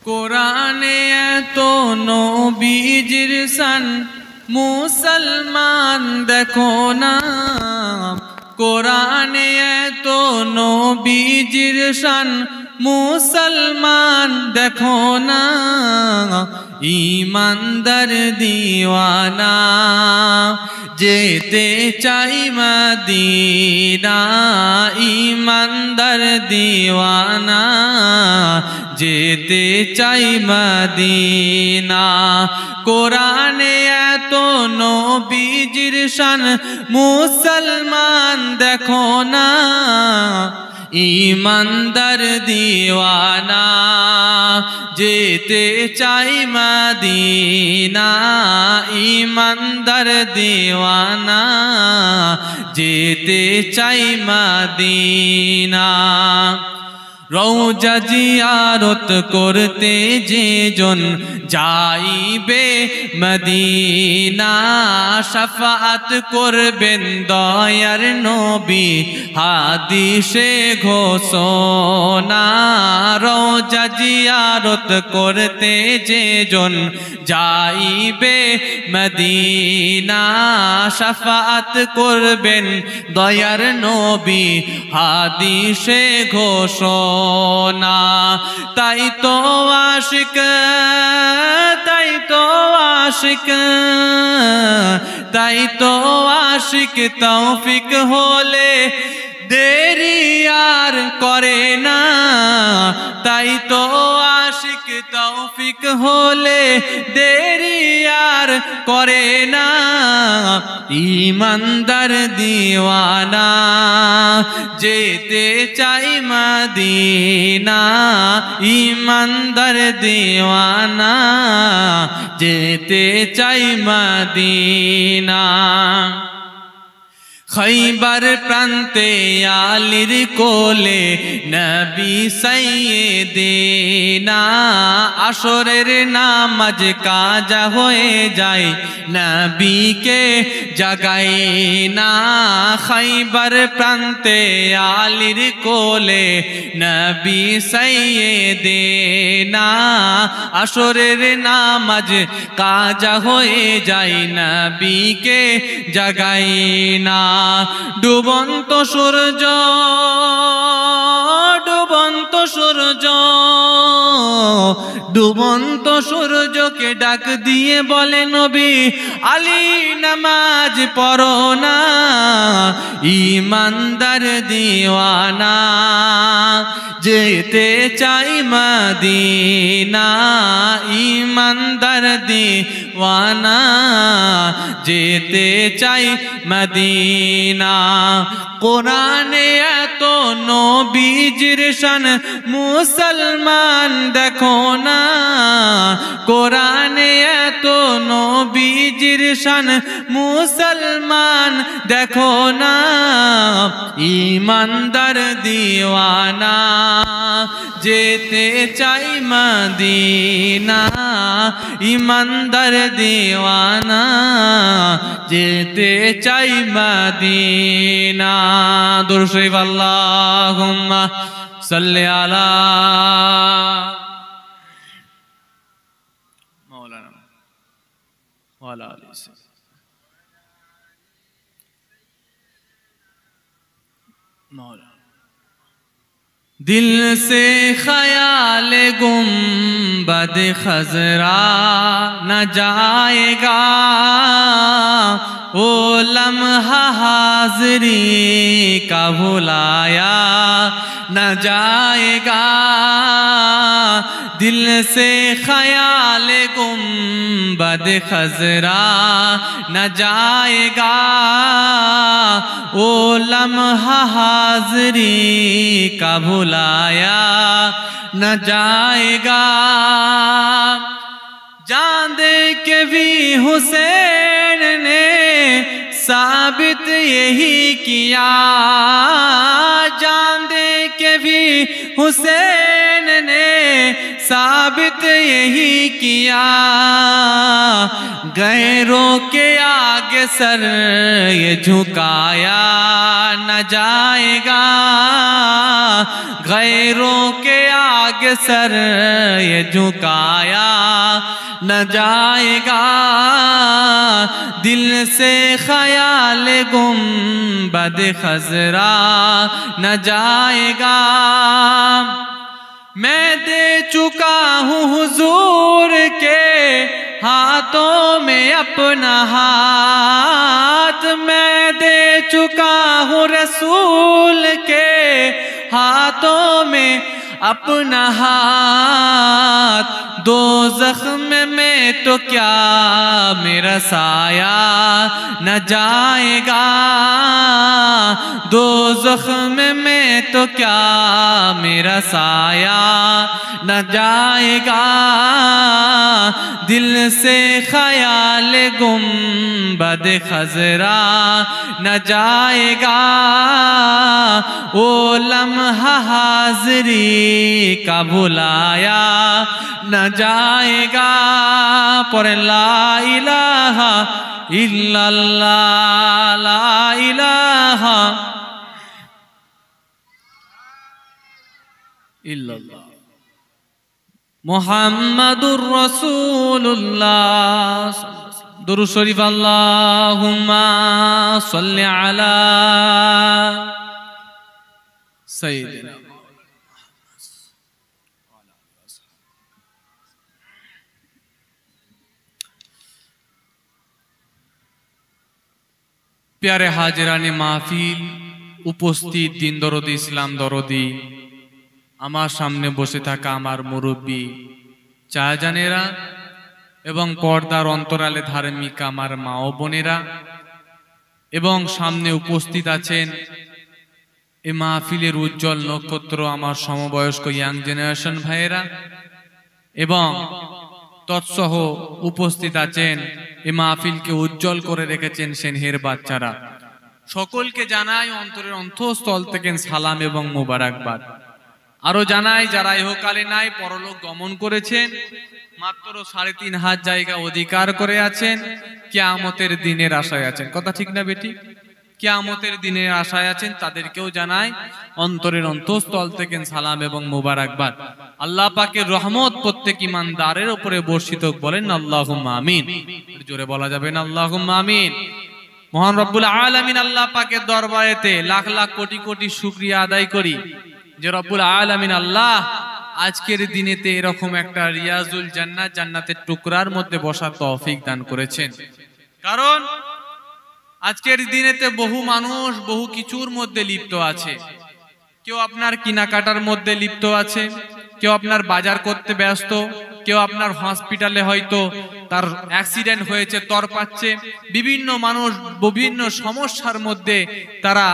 কোরআনে এত নবীজির শান মুসলমান দেখো না, কোরআনে এত নবীজির শান মুসলমান দেখো না, ঈমানদার দিওয়ানা যেতে চাই মদিনা, ঈমানদার দিওয়ানা যেতে চাই মদিনা। কোরআনে এত নবীজির শান মুসলমান দেখো না, ঈমানদার দিওয়ানা যেতে চাই মদিনা, ঈমানদার দিওয়ানা যেতে চাই মদিনা। রওজা জিয়ারত করতে যেজন যাইবে মদিনা, শাফাআত করবেন দয়ার নবী হাদিসে ঘোষণা। রওজা জিয়ারত করতে যেজন যাইবে মদিনা, শাফাআত করবেন দয়ার নবী হাদিসে ঘোষণা। তাই তো আশিক, তাই তো আশিক, তাই তো আশিক তৌফিক হলে দেরি আর করে না, তাই তো আশিক তৌফিক হলে দেরি আর করে না। ঈমানদার দিওয়ানা যেতে চাই মদিনা, ঈমানদার দিওয়ানা যেতে চাই মদিনা। খৈবার প্রান্তে আলীর কোলে নবী সাইয়েদেনা, আসরের নামাজ কাজা হয়ে যায় নবীকে জাগাই না। খৈবার প্রান্তে আলীর কোলে নবী সাইয়েদেনা, আসরের নামাজ কাজা হয়ে যায় নবীকে জাগাই না। ডুবন্ত সূর্য, ডুবন্ত সূর্য, ডুবন্ত সূর্যকে ডাক দিয়ে বলে নবী আলী নামাজ পড়ো না। ঈমানদার দিওয়ানা যেতে চাই মদিনা, ঈমানদার দিওয়ানা যেতে চাই মদিনা। কোরআনে এত নবীজির শান মুসলমান দেখো না, কোরআনে এত নবীজির শান মুসলমান দেখো না। ঈমানদার দিওয়ানা যেতে চাই মদিনা, ঈমানদার দিওয়ানা যেতে চাই মদিনা। দুরূদ শরীফ আল্লাহুম্মা সাল্লি আলা মাওলানা ওয়া আলা আলিহি। दिल से ख्याल गुंबद खजरा न जाएगा, वो लम्हा हाज़री का भुलाया न जाएगा। दिल से ख्याल गुंबद खजरा न जाएगा, वो लम्हा हाज़री का भुलाया न जाएगा। जान दे के भी हुसैन ने साबित यही किया, जान दे के भी हुसैन ने साबित यही किया, गैरों के आगे सर ये झुकाया न जाएगा, गैरों के आगे सर ये झुकाया न जाएगा, दिल से ख्याल गुंबद खजरा न जाएगा। मैं दे चुका हूँ हुजूर के हाथों में अपना हाथ, मैं दे चुका हूँ रसूल के हाथों में अपना हाथ, दो जख्म में तो क्या मेरा साया न जाएगा, दो जख्म में तो क्या मेरा साया न जाएगा, दिल से ख्याल गुंबद खजरा न जाएगा, वो लम्हा हाज़री का भुलाया न जाएगा। पर ला इलाहा इल्लल्लाह, ला इलाहा इल्लल्लाह मुहम्मदुर रसूलुल्लाह। दुरूद शरीफ अल्लाहुम्मा सल्लि अला सय्यिदिना। प्यारे हाजिराने महफिल, उपस्थित दिन दरदी इस्लाम दरदी, আমার সামনে বসে থাকা আমার মুরব্বী চাচানেরা এবং পর্দার অন্তরালে ধার্মিক আমার মা ও বোনেরা এবং সামনে উপস্থিত আছেন এই মাহফিলের উজ্জ্বল নক্ষত্র আমার সমবয়স্ক ইয়াং জেনারেশন ভাইয়েরা এবং তৎসহ উপস্থিত আছেন এই মাহফিলকে উজ্জ্বল করে রেখেছেন সেনহের বাচ্চারা, সকলকে জানাই অন্তরের অন্তঃস্থল থেকে সালাম এবং মোবারকবাদ। আরো জানাই যারা ইহকালে নাই পরলোক গমন করেছেন, মাত্র ৩.৫ জায়গা অধিকার করে আছেন, কিয়ামতের দিনের আশায় আছেন। কথা ঠিক না বেটি? কিয়ামতের দিনের আশায় আছেন, তাদেরকেও জানাই অন্তরের অন্তঃস্থল থেকে সালাম এবং মোবারকবাদ। আল্লাহ পাকের রহমত প্রত্যেক ইমানদারের উপরে বর্ষিত বলেন আল্লাহুম্মা আমিন। জোরে বলা যাবে না আল্লাহুম্মা আমিন। মহান রব্বুল আলামিন আল্লাহ পাকের দরবারেতে লাখ লাখ কোটি কোটি শুকরিয়া আদায় করি যে রব্বুল আলামিন আল্লাহ আজকের দিনেতে এরকম একটা রিয়াজুল জান্নাত, জান্নাতের টুকরার মধ্যে বসার তৌফিক দান করেছেন। কারণ আজকের দিনেতে বহু মানুষ বহু কিছুর মধ্যে লিপ্ত আছে। কেউ আপনার কেনাকাটার মধ্যে লিপ্ত আছে, কেউ আপনার বাজার করতে ব্যস্ত, কেউ আপনার হসপিটালে হয়তো তার অ্যাক্সিডেন্ট হয়েছে তরপাচ্ছে, বিভিন্ন মানুষ বিভিন্ন সমস্যার মধ্যে তারা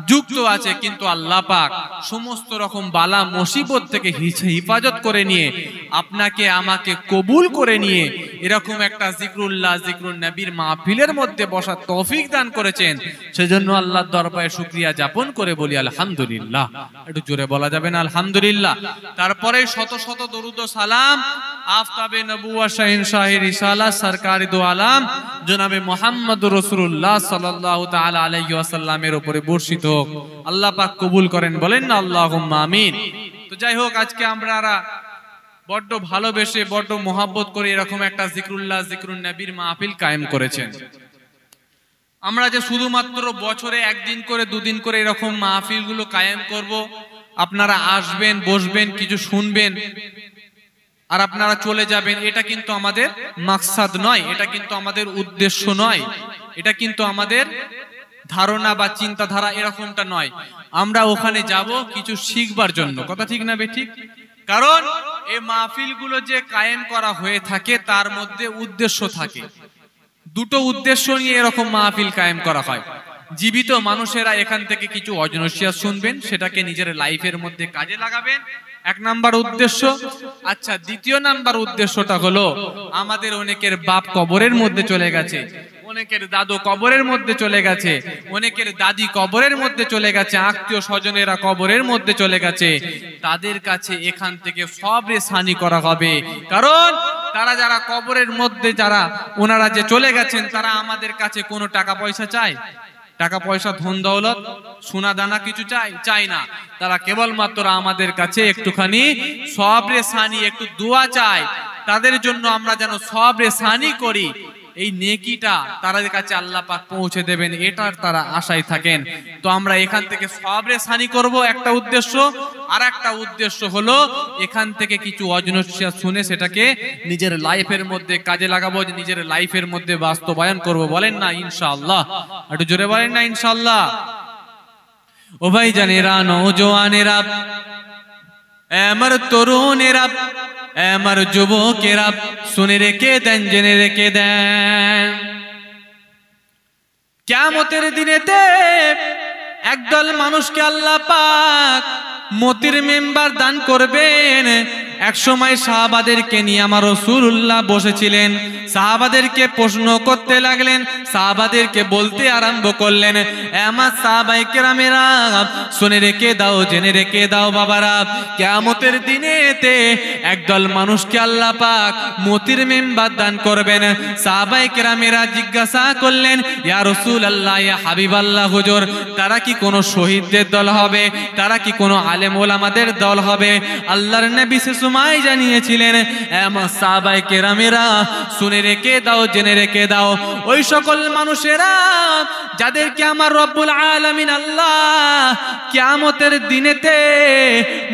যুক্ত আছে। কিন্তু আল্লাহ পাক সমস্ত রকম বালা মুসিবত থেকে হিফাজত করে নিয়ে আপনাকে আমাকে কবুল করে নিয়ে এরকম একটা জিকরুল্লাহ জিকরুন নবীর মাহফিলের মধ্যে বসার তৌফিক দান করেছেন। সেজন্য আল্লাহর দরবারে শুকরিয়া যাপন করে বলি আলহামদুলিল্লাহ। একটু জোরে বলা যাবে না আলহামদুলিল্লাহ? তারপরে শত শত দরুদ ও সালাম আফতাবে নবুওয়াত শাহিনশাহ রিসালাত সরকারি দো আলম জনাবে মুহাম্মদুর রাসূলুল্লাহ সাল্লাল্লাহু তাআলা আলাইহি ওয়াসাল্লামের উপরে বর্ষিত হোক। আল্লাহ পাক কবুল করেন, বলেন না আল্লাহুম্মা আমিন। তো যাই হোক, আজকে আমরা বড্ড ভালোবেসে বড্ড মোহাব্বত করে এরকম একটা জিকরুল্লাহ জিকরুন নবীর মাহফিল কায়েম করেছেন। আমরা যে শুধুমাত্র বছরে একদিন করে দুদিন করে এরকম মাহফিলগুলো কায়েম করব, আপনারা আসবেন বসবেন কিছু শুনবেন আর আপনারা চলে যাবেন, এটা কিন্তু আমাদের মাকসাদ নয়, এটা কিন্তু আমাদের উদ্দেশ্য নয়, এটা কিন্তু আমাদের ধারণা বা চিন্তাধারা এরকমটা নয়। আমরা ওখানে যাব কিছু শিখবার জন্য। কথা ঠিক না বেঠিক? কারণ এই মাহফিলগুলো যে কায়েম করা হয়ে থাকে তার মধ্যে উদ্দেশ্য থাকে। দুটো উদ্দেশ্য নিয়ে এরকম মাহফিল কায়েম করা হয়। জীবিত মানুষেরা এখান থেকে কিছু অজনসিয়া শুনবেন, সেটাকে নিজের লাইফের মধ্যে কাজে লাগাবেন, এক নাম্বার উদ্দেশ্য। আচ্ছা, দ্বিতীয় নাম্বার উদ্দেশ্যটা হলো আমাদের অনেকের বাপ কবরের মধ্যে চলে গেছে, অনেকের দাদু কবরের মধ্যে চলে গেছে, অনেকের দাদি কবরের মধ্যে চলে গেছে, আত্মীয় স্বজনেরা কবরের মধ্যে চলে গেছে, তাদের কাছে এখান থেকে সব রেসানি করা হবে। কারণ তারা যারা কবরের মধ্যে যারা ওনারা যে চলে গেছেন, তারা আমাদের কাছে কোনো টাকা পয়সা চায়? টাকা পয়সা ধন দৌলত সোনা দানা কিছু চাই না। তারা কেবলমাত্র আমাদের কাছে একটুখানি সবরে সানি, একটু দোয়া চায়। তাদের জন্য আমরা যেন সবরে সানি করি, এই নেকিটা তাদের কাছে আল্লাহ পাক পৌঁছে দেবেন, এটার তারা আশায় থাকেন। তো আমরা এখান থেকে সবরে সানি করব, একটা উদ্দেশ্য। আর একটা উদ্দেশ্য হলো এখান থেকে কিছু অজনসিয়া শুনে সেটাকে নিজের লাইফের মধ্যে কাজে লাগাবো, নিজের লাইফের মধ্যে বাস্তবায়ন করব। বলেন না ইনশাআল্লাহ? একটু জোরে বলেন না ইনশাআল্লাহ। ও ভাই জানেরা, নওজওয়ানেরা, আমার তরুণেরা, আমার যুবকেরা, শুনে রেখে দেন, জেনে রেখে দেন, কিয়ামতের দিনেতে একদল মানুষকে আল্লাহ পাক মতির মেম্বার দান করবেন। এক সময় সাহাবাদেরকে নিয়ে আমার রাসূলুল্লাহ বসেছিলেন, সাহাবাদেরকে প্রশ্ন করতে লাগলেন, সাহাবাদেরকে বলতে আরম্ভ করলেন, আমার সাহাবায়ে কেরামেরা শুনে রেখে দাও, জেনে রেখে দাও বাবারা, কিয়ামতের দিনেতে একদল মানুষকে আল্লাহ পাক মতির মেম্বার দান করবেন। সাহাবায়ে কেরামেরা জিজ্ঞাসা করলেন, ইয়া রাসূলুল্লাহ, ইয়া হাবিবাল্লাহ হুজুর, তারা কি কোনো শহীদদের দল হবে? তারা কি কোনো আলেম ওলামাদের দল হবে? আল্লাহর নবী সময় জানিয়েছিলেন, আমার সাহাবায়ে কেরামেরা শুনে রেখে দাও, জেনে রেখে দাও, ওই সকল মানুষেরা যাদেরকে আমার রব্বুল আলামিন আল্লাহ কিয়ামতের দিনেতে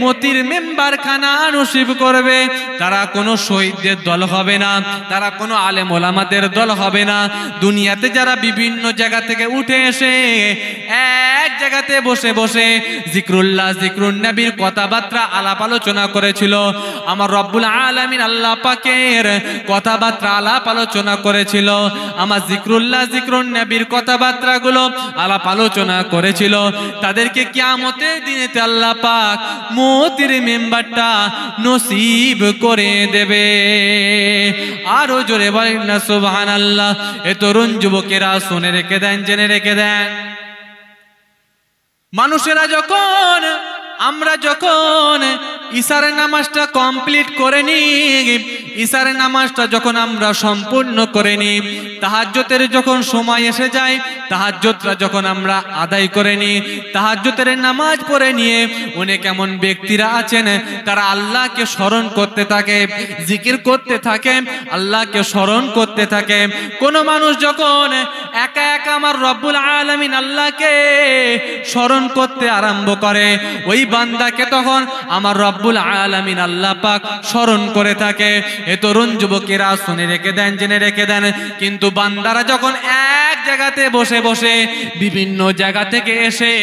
মতির মেম্বার খানা নসিব করবে, তারা কোনো শহীদদের দল হবে না, তারা কোনো আলেম ওলামাদের দল হবে না। দুনিয়াতে যারা বিভিন্ন জায়গা থেকে উঠে এসে এক জায়গাতে বসে বসে জিক্রুল্লাহ, জিক্রুন নবীর কথাবার্তা আলাপ আলোচনা করেছিল, আমার রব্বুল আলামিন আল্লাহ পাকের কথাবার্তা আলাপ আলোচনা করেছিল, আমার জিক্রুল্লাহ, জিক্রুন নবীর কথাবার্তাগুলো আলাপ আলোচনা করেছিল, তাদেরকে কিয়ামতের দিনেতে আল্লাহ পাক মতির মেম্বারটা নসিব করে দেবে। আরো জোরে বলেন না সুবহানাল্লাহ। এ তরুণ যুবকেরা শুনে রেখে দেন, জেনে রেখে দেন, মানুষেরা যখন, আমরা যখন ইশার নামাজটা কমপ্লিট করে নিই, ইশার নামাজটা যখন আমরা সম্পূর্ণ করে নিই, তাহাজ্জুদের যখন সময় এসে যায়, তাহাজ্জুদটা যখন আমরা আদায় করে নিই, তাহাজ্জুদের নামাজ পড়ে নিয়ে অনেক এমন ব্যক্তিরা আছেন, তারা আল্লাহকে স্মরণ করতে থাকে, জিকির করতে থাকে, আল্লাহকে স্মরণ করতে থাকে। কোন মানুষ যখন একা একা আমার রব্বুল আলামিন আল্লাহকে স্মরণ করতে আরম্ভ করে, ওই বান্দাকে তখন আমার রব্বুল আলামিন আল্লাহ পাক স্মরণ করে থাকে। এ তরুণ যুবকেরা শুনে রেখে দেন, জেনে রেখে দেন, কিন্তু বান্দারা যখন এক জায়গাতে বসে বসে, বিভিন্ন জায়গা থেকে এসে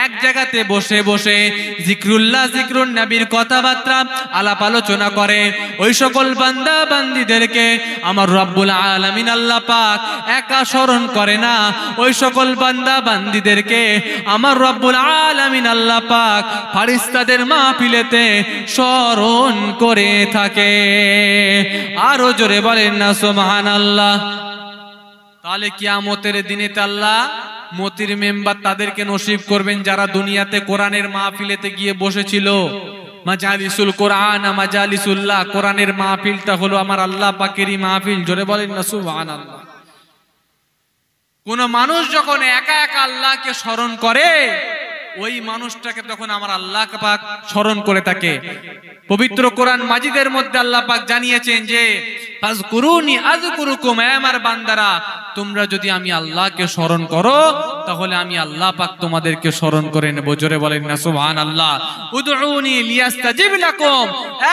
এক জায়গাতে বসে বসে জিক্রুল্লাহ, জিক্রুন নবীর কথাবার্তা আলাপ আলোচনা করে, ওই সকল বান্দা বান্দীদেরকে আমার রব্বুল আলামিন আল্লাহ পাক একা স্মরণ করে না, ওই সকল বান্দা বান্দীদেরকে আমার রব্বুল আলামিন আল্লাহ পাক ফারিস্তাদের মাহফিলেতে স্মরণ করে থাকে। আরো জোরে বলেন না সুবহানাল্লাহ। তাহলে কিয়ামতের দিনে আল্লাহ মতির মেম্বার তাদেরকে নসিব করবেন যারা দুনিয়াতে কোরআনের মাহফিলেতে গিয়ে বসেছিল। মাজালিসুল কোরআন, মাজালিসুল্লাহ, কোরআনের মাহফিলটা হলো আমার আল্লাহ পাকেরই মাহফিল। জোরে বলেন না সুবহানাল্লাহ। কোন মানুষ যখন একা একা আল্লাহকে স্মরণ করে, ওই মানুষটাকে তখন আমার আল্লাহ পাক স্মরণ করে থাকে। পবিত্র কোরআন মাজিদের মধ্যে আল্লাহ পাক জানিয়েছেন যে ফাজকুরুনি আযকুরুকুম, আমার বান্দারা তোমরা যদি আমি আল্লাহকে স্মরণ করো তাহলে আমি আল্লাহ পাক তোমাদেরকে স্মরণ করে নেব। জোরে বলেন না সুবহানাল্লাহ। উদউনি লিয়াস্তাজিব লাকুম,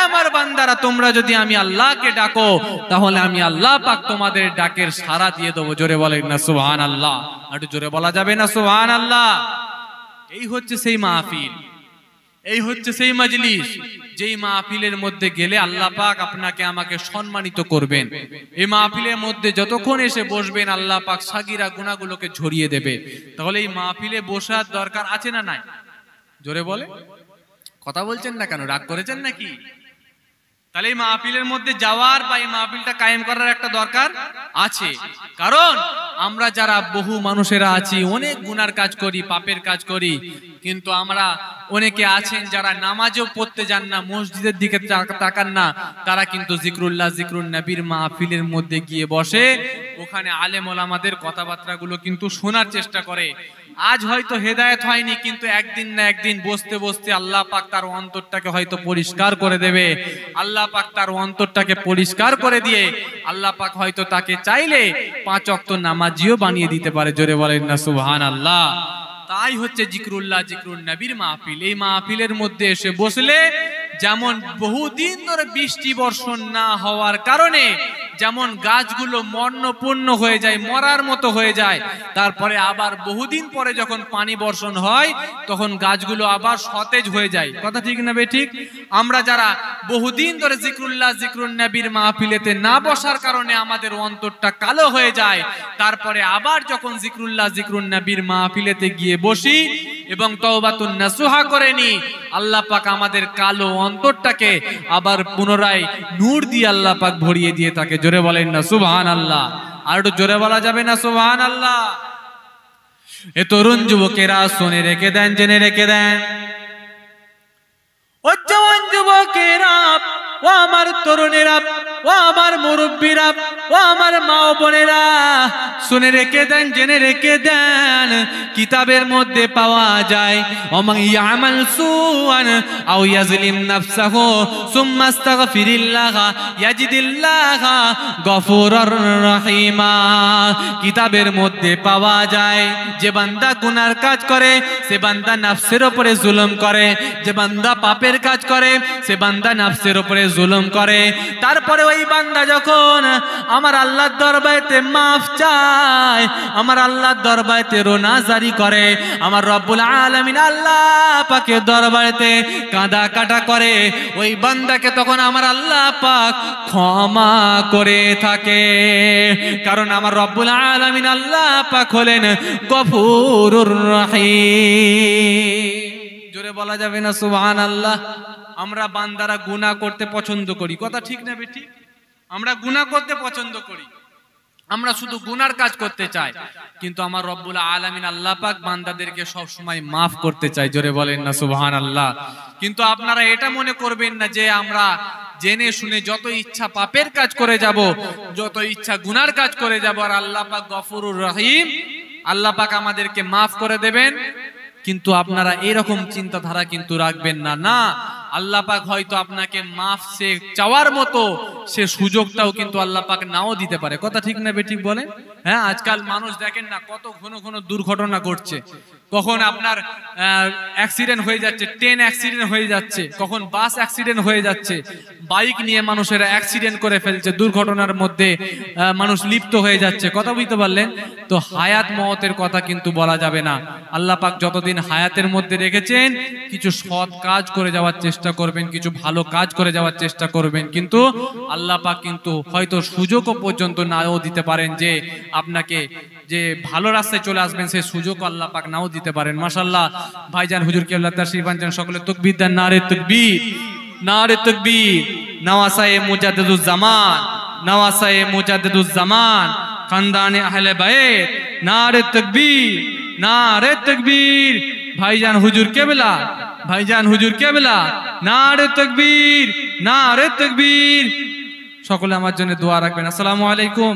আমার বান্দারা তোমরা যদি আমি আল্লাহকে ডাকো তাহলে আমি আল্লাহ পাক তোমাদের ডাকের সাড়া দিয়ে দেব। জোরে বলেন না সুবহানাল্লাহ। একটু জোরে বলা যাবে না সুবহানাল্লাহ। এই হচ্ছে সেই মাহফিল, এই হচ্ছে সেই মজলিস, যেই মাহফিলের মধ্যে গেলে আল্লাহ পাক আপনাকে আমাকে সম্মানিত করবেন। এই মাহফিলের মধ্যে যতক্ষণ এসে বসবেন আল্লাহ পাক সাগিরা গুনাহগুলোকে ঝরিয়ে দেবে। তাহলে এই মাহফিলে বসার দরকার আছে না নাই? জোরে বলে, কথা বলছেন না কেন? রাগ করেছেন নাকি? তাহলে এই মাহফিলের মধ্যে যাওয়ার বা এই মাহফিলটা কায়েম করার একটা দরকার আছে। কারণ আমরা যারা বহু মানুষেরা আছি অনেক গুনার কাজ করি, পাপের কাজ করি, কিন্তু আমরা অনেকে আছেন যারা নামাজও পড়তে যান না, মসজিদের দিকে তাকান না, তারা কিন্তু জিকরুল্লাহ জিকরুন নবীর মাহফিলের মধ্যে গিয়ে বসে, ওখানে আলেম ওলামাদের কথাবার্তাগুলো কিন্তু শোনার চেষ্টা করে। আজ হয়তো হেদায়েত হয়নি, কিন্তু একদিন না একদিন বসতে বসতে আল্লাহ পাক তার অন্তরটাকে হয়তো পরিষ্কার করে দেবে। আল্লাহ পাক তার অন্তরটাকে পরিষ্কার করে দিয়ে আল্লাহ পাক হয়তো তাকে চাইলে 5 ওয়াক্ত নামাজিও বানিয়ে দিতে পারে। জোরে বলেন না সুবহানাল্লাহ। তাই হচ্ছে জিকরুল্লাহ জিকরুন নবীর মাহফিল। এই মাহফিলের মধ্যে এসে বসলে যেমন বহুদিন ধরে বৃষ্টি বর্ষণ না হওয়ার কারণে যেমন গাছগুলো মর্ণপূর্ণ হয়ে যায়, মরার মতো হয়ে যায়, তারপরে আবার বহুদিন পরে যখন পানি বর্ষণ হয় তখন গাছগুলো আবার সতেজ হয়ে যায়। কথা ঠিক না বেঠিক? আমরা যারা বহুদিন ধরে জিকরুল্লাহ জিকরুন নবীর মাহফিলেতে না বসার কারণে আমাদের অন্তরটা কালো হয়ে যায়, তারপরে আবার যখন জিকরুল্লাহ জিকরুন নবীর মাহফিলেতে গিয়ে বসি এবং তওবাতুন নাসুহা করে নি, আল্লাহ পাক আমাদের কালো অন্তরটাকে আবার পুনরায় নূর দিয়ে আল্লাহ পাক ভরিয়ে দিয়ে থাকে। জোরে বলেন না সুবহানাল্লাহ। আর একটু জোরে বলা যাবে না সুবহানাল্লাহ? এ তরুণ যুবকেরা শুনে রেখে দেন, জেনে রেখে দেন, ও জওয়ান যুবকেরা, ও আমার তরুণেরা, ও আমার মুরব্বীরা, ও আমার মা ও বোনেরা, শুনে রেখে দেন, জেনে রেখে দেন, কিতাবের মধ্যে পাওয়া যায় ওমান ইয়ামাল সুআন আও ইয়াজলিম নাফসাহু সুম্মা আস্তাগফিরিল্লাহ ইয়াজিদিল্লাহ গফুরুর রহিমা। কিতাবের মধ্যে পাওয়া যায় যে বান্দা গুনার কাজ করে সে বান্দা নফসের উপরে জুলুম করে, যে বান্দা পাপের কাজ করে সে বান্দা নফসের উপরে জুলুম করে, তারপরে ওই বান্দা যখন আমার আল্লাহর দরবারেতে মাফ চায়, আমার আল্লাহর দরবারেতে রোনা জারি করে, আমার রব্বুল আলামিন আল্লাহ পাকের দরবারেতে কাঁদা কাটা করে, ওই বান্দাকে তখন আমার আল্লাহ পাক ক্ষমা করে থাকে। কারণ আমার রব্বুল আলামিন আল্লাহ পাক হলেন গফুরুর রহিম। জোরে বলা যাবে না সুবহানাল্লাহ? আমরা বান্দারা গুনাহ করতে পছন্দ করি। কথা ঠিক না বেঠিক? আমরা গুনাহ করতে পছন্দ করি, আমরা শুধু গুনার কাজ করতে চাই, কিন্তু আমার রব্বুল আলামিন আল্লাহ পাক বান্দাদেরকে সব সময় maaf করতে চায়। জোরে বলেন না সুবহানাল্লাহ? কিন্তু আপনারা এটা মনে করবেন না যে আমরা জেনে শুনে যত ইচ্ছা পাপের কাজ করে যাব, যত ইচ্ছা গুনার কাজ করে যাব, আর আল্লাহ পাক গফুরুর রহিম, আল্লাহ পাক আমাদেরকে maaf করে দেবেন। কিন্তু আপনারা এরকম চিন্তাধারা কিন্তু রাখবেন না। না, আল্লাহ পাক হয়তো আপনাকে মাফ সে চাওয়ার মতো সে সুযোগটাও কিন্তু আল্লাহ পাক নাও দিতে পারে। কথা ঠিক না বেঠিক বলেন? হ্যাঁ, আজকাল মানুষ দেখেন না কত ঘন ঘন দুর্ঘটনা ঘটছে, কখন আপনার অ্যাক্সিডেন্ট হয়ে যাচ্ছে, ট্রেন অ্যাক্সিডেন্ট হয়ে যাচ্ছে, কখন বাস অ্যাক্সিডেন্ট হয়ে যাচ্ছে, বাইক নিয়ে মানুষেরা অ্যাক্সিডেন্ট করে ফেলছে, দুর্ঘটনার মধ্যে মানুষ লিপ্ত হয়ে যাচ্ছে। কথা বুঝতে পারলেন তো? হায়াত মওতের কথা কিন্তু বলা যাবে না। আল্লাহ পাক যতদিন হায়াতের মধ্যে রেখেছেন কিছু সৎ কাজ করে যাওয়ার চেষ্টা করবেন, কিছু ভালো কাজ করে যাওয়ার চেষ্টা করবেন, কিন্তু আল্লাহ পাক কিন্তু হয়তো সুযোগও পর্যন্ত নাও দিতে পারেন যে আপনাকে যে ভালো রাস্তায় চলে আসবেন সেই সুযোগ আল্লাহ পাক নাও দিতে পারেন। মাশাআল্লাহ, ভাইজান হুজুর কেবলা তাশরীফ আনছেন, সকলে তাকবীর দেন, নারে তাকবীর, নারে তাকবীর। নওয়াসায়ে মুজাদ্দিদুজ জামান, নওয়াসায়ে মুজাদ্দিদুজ জামান, খানদানে আহলে বাইত, নারে তাকবীর, নারে তাকবীর। ভাইজান হুজুর কেবলা, ভাইজান হুজুর কেবলা, নারে তাকবীর, নারে তাকবীর। সকলে আমার জন্য দোয়া রাখবেন। আসসালামু আলাইকুম।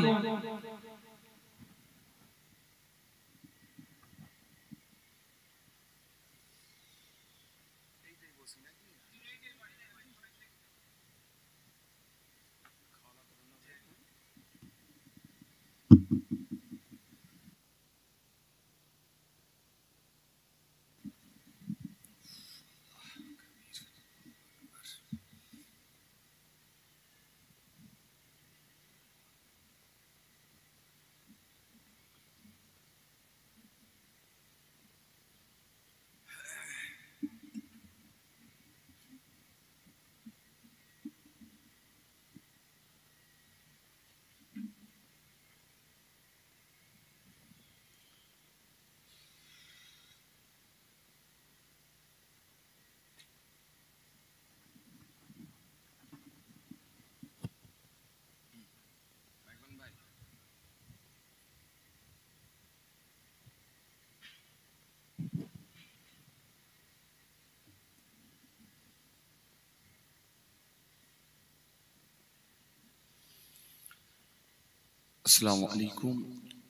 আসসালামু আলাইকুম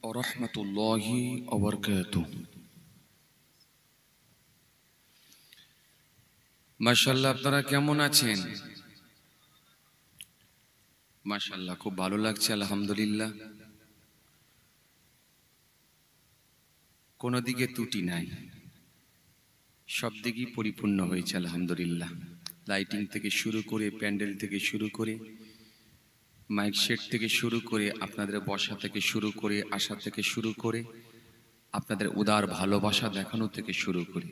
ওয়া রাহমাতুল্লাহি ওয়া বারাকাতুহু। মাশাআল্লাহ, আপনারা কেমন আছেন? মাশাআল্লাহ, খুব ভালো লাগছে, আলহামদুলিল্লাহ। কোনো দিকে ত্রুটি নাই, সব দিকই পরিপূর্ণ হয়েছে, আলহামদুলিল্লাহ। লাইটিং থেকে শুরু করে, প্যান্ডেল থেকে শুরু করে, মাইক সেট থেকে শুরু করে, আপনাদের বসা থেকে শুরু করে, আসা থেকে শুরু করে, আপনাদের উদার ভালোবাসা দেখানো থেকে শুরু করে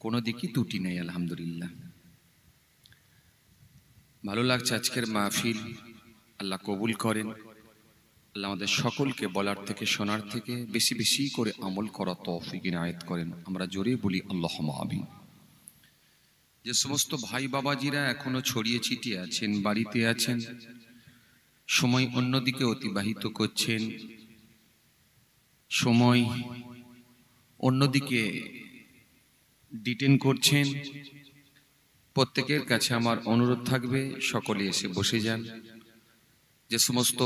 কোনো দিকই ত্রুটি নেই, আলহামদুলিল্লাহ। ভালো লাগছে আজকের মাহফিল। আল্লাহ কবুল করেন। আল্লাহ আমাদের সকলকে বলার থেকে শোনার থেকে বেশি বেশি করে আমল করা তৌফিক ইনায়েত করেন। আমরা জোরে বলি আল্লাহুম্মা আমিন। যে সমস্ত ভাই বাবাজিরা এখনো ছড়িয়ে ছিটিয়ে আছেন, বাড়িতে আছেন, সময় অন্যদিকে অতিবাহিত করছেন, সময় অন্যদিকে ডিটেন করছেন, প্রত্যেকের কাছে আমার অনুরোধ থাকবে, সকলে এসে বসে যান। যে সমস্ত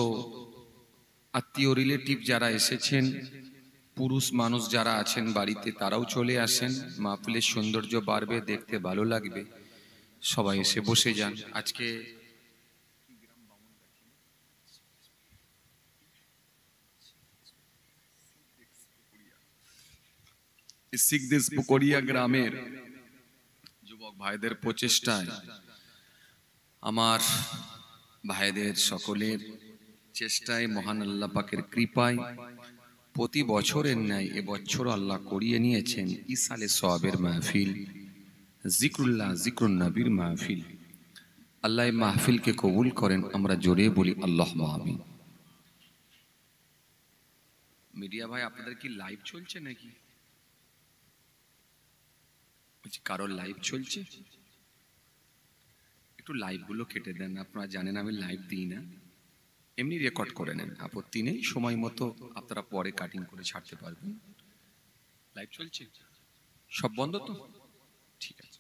আত্মীয় রিলেটিভ যারা এসেছেন, পুরুষ মানুষ যারা আছেন বাড়িতে, তারাও চলে আসেন। মাহফিলের সৌন্দর্য বাড়বে, দেখতে ভালো লাগবে, সবাই এসে বসে যান। আজকে শিখদেশ পুকুরিয়া গ্রামের যুবক ভাইদের প্রচেষ্টায়, আমার ভাইদের সকলের চেষ্টায়, মহান আল্লাহ পাকের কৃপায় প্রতি বছরের ন্যায় এবছর আল্লাহ করিয়ে নিয়েছেন ইসালে সওয়াবের মাহফিল, জিক্রুল্লাহ জিক্রুন নবীর মাহফিল। আল্লাহ এই মাহফিলকে কবুল করেন। আমরা জোরে বলি আল্লাহুম্মা আমিন। মিডিয়া ভাই, আপনাদের কি লাইভ চলছে নাকি? কারোর লাইভ চলছে? একটু লাইভ গুলো কেটে দেন। আপনারা জানেন আমি লাইভ দিই না, এমনি রেকর্ড করে নেন, আপত্তি নেই। সময় মতো আপনারা পরে কাটিং করে ছাড়তে পারবেন। লাইভ চলছে? সব বন্ধ তো? ঠিক আছে।